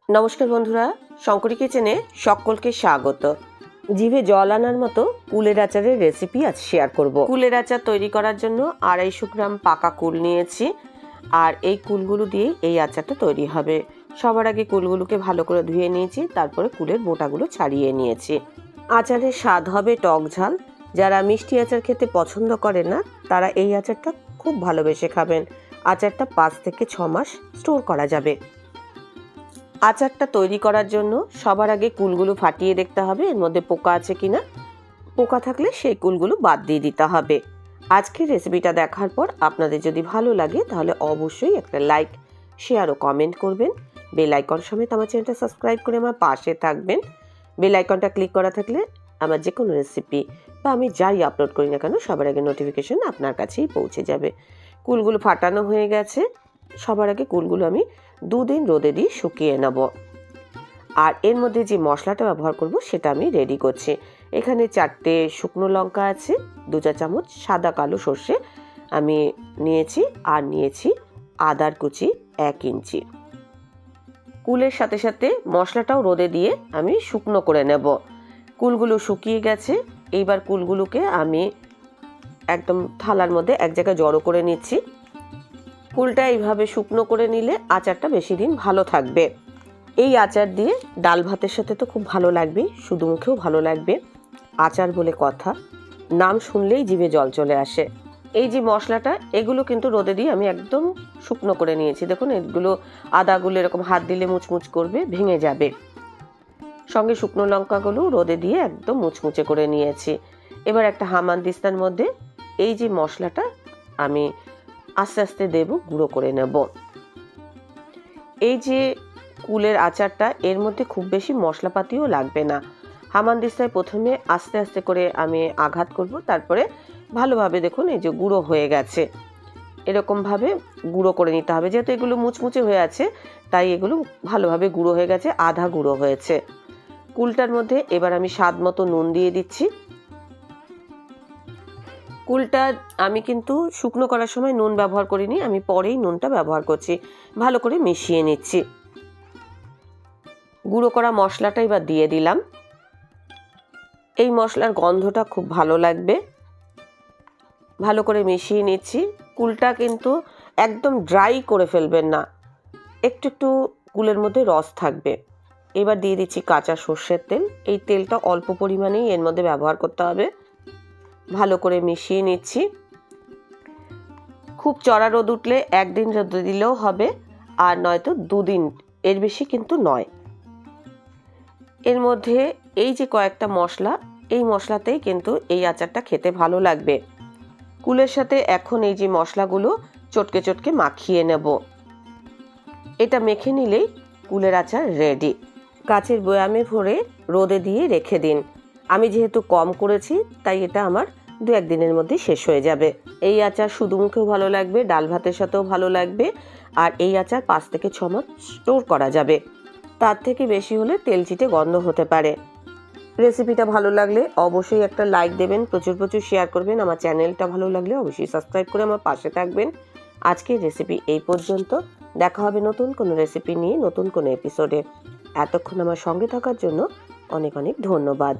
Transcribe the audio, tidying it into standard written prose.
নমস্কার বন্ধুরা, শঙ্করী কিচেনে সকলকে স্বাগত। জিভে জল আনার মতো কুলের আচারের রেসিপি আজ শেয়ার করব। কুলের আচার তৈরি করার জন্য 250 গ্রাম পাকা কুল নিয়েছি, আর এই কুলগুলো দিয়ে এই আচারটা তৈরি হবে। সবার আগে কুলগুলোকে ভালো করে ধুয়ে নিয়েছি, তারপরে কুলের বোটাগুলো ছাড়িয়ে নিয়েছি। আচারের স্বাদ হবে টক ঝাল। যারা মিষ্টি আচার খেতে পছন্দ করে না তারা এই আচারটা খুব ভালোবেসে খাবেন। আচারটা 5 থেকে 6 মাস স্টোর করা যাবে। আচারটা তৈরি করার জন্য সবার আগে কুলগুলো ফাটিয়ে দেখতে হবে এর মধ্যে পোকা আছে কিনা। পোকা থাকলে সেই কুলগুলো বাদ দিয়ে দিতে হবে। আজকের রেসিপিটা দেখার পর আপনাদের যদি ভালো লাগে তাহলে অবশ্যই একটা লাইক, শেয়ার ও কমেন্ট করবেন। বেল আইকন সমেত আমার চ্যানেলটা সাবস্ক্রাইব করে আমার পাশে থাকবেন। বেল আইকনটা ক্লিক করা থাকলে আমার যে কোনো রেসিপি বা আমি যাই আপলোড করি না কেন সবার আগে নোটিফিকেশন আপনার কাছেই পৌঁছে যাবে। কুলগুলো ফাটানো হয়ে গেছে। সবার আগে কুলগুলো আমি 2 দিন রোদে দিয়ে শুকিয়ে নেব। আর এর মধ্যে যে মশলাটা ব্যবহার করব সেটা আমি রেডি করছি। এখানে 4টে শুকনো লঙ্কা আছে, 2 চা চামচ সাদা কালো সর্ষে আমি নিয়েছি, আর নিয়েছি আদার কুচি 1 ইঞ্চি। কুলের সাথে সাথে মশলাটাও রোদে দিয়ে আমি শুকনো করে নেব। কুলগুলো শুকিয়ে গেছে। এইবার কুলগুলোকে আমি একদম থালার মধ্যে এক জায়গায় জড়ো করে নিচ্ছি। কুলটা এইভাবে শুকনো করে নিলে আচারটা বেশি দিন ভালো থাকবে। এই আচার দিয়ে ডাল ভাতের সাথে তো খুব ভালো লাগবে, শুধু মুখেও ভালো লাগবে। আচার বলে কথা, নাম শুনলেই জিভে জল চলে আসে। এই যে মশলাটা, এগুলো কিন্তু রোদে দিয়ে আমি একদম শুকনো করে নিয়েছি। দেখুন এগুলো আদাগুলো এরকম হাত দিলে মুচমুচ করবে, ভেঙে যাবে। সঙ্গে শুকনো লঙ্কাগুলো রোদে দিয়ে একদম মুচমুচে করে নিয়েছি। এবার একটা হামানদিস্তার মধ্যে এই যে মশলাটা আমি আস্তে আস্তে দেব, গুঁড়ো করে নেব। এই যে কুলের আচারটা, এর মধ্যে খুব বেশি মশলাপাতিও লাগবে না। হামানদিস্তায় প্রথমে আস্তে আস্তে করে আমি আঘাত করব, তারপরে ভালোভাবে দেখুন এই যে গুঁড়ো হয়ে গেছে। এরকমভাবে গুঁড়ো করে নিতে হবে। যেহেতু এগুলো মুচমুচে হয়ে আছে তাই এগুলো ভালোভাবে গুঁড়ো হয়ে গেছে, আধা গুঁড়ো হয়েছে। কুলটার মধ্যে এবার আমি স্বাদ মতো নুন দিয়ে দিচ্ছি। কুলটা আমি কিন্তু শুকনো করার সময় নুন ব্যবহার করিনি, আমি পরেই নুনটা ব্যবহার করছি। ভালো করে মিশিয়ে নিচ্ছি। গুঁড়ো করা মশলাটা এবার দিয়ে দিলাম। এই মশলার গন্ধটা খুব ভালো লাগবে। ভালো করে মিশিয়ে নিচ্ছি। কুলটা কিন্তু একদম ড্রাই করে ফেলবেন না, একটু একটু কুলের মধ্যে রস থাকবে। এবার দিয়ে দিচ্ছি কাঁচা সর্ষের তেল। এই তেলটা অল্প পরিমাণেই এর মধ্যে ব্যবহার করতে হবে। ভালো করে মিশিয়ে নিচ্ছি। খুব চড়া রোদ উঠলে 1 দিন রোদ দিলেও হবে, আর নয়তো 2 দিন, এর বেশি কিন্তু নয়। এর মধ্যে এই যে কয়েকটা মশলা, এই মশলাতেই কিন্তু এই আচারটা খেতে ভালো লাগবে। কুলের সাথে এখন এই যে মশলাগুলো চটকে চটকে মাখিয়ে নেব। এটা মেখে নিলেই কুলের আচার রেডি। কাচের বয়ামে ভরে রোদে দিয়ে রেখে দিন। আমি যেহেতু কম করেছি তাই এটা আমার 2-1 দিনের মধ্যে শেষ হয়ে যাবে। এই আচার শুধু মুখেও ভালো লাগবে, ডাল ভাতের সাথেও ভালো লাগবে। আর এই আচার 5 থেকে 6 মাস স্টোর করা যাবে। তার থেকে বেশি হলে তেল চিটে গন্ধ হতে পারে। রেসিপিটা ভালো লাগলে অবশ্যই একটা লাইক দেবেন, প্রচুর প্রচুর শেয়ার করবেন। আমার চ্যানেলটা ভালো লাগলে অবশ্যই সাবস্ক্রাইব করে আমার পাশে থাকবেন। আজকের রেসিপি এই পর্যন্ত। দেখা হবে নতুন কোনো রেসিপি নিয়ে নতুন কোনো এপিসোডে। এতক্ষণ আমার সঙ্গে থাকার জন্য অনেক অনেক ধন্যবাদ।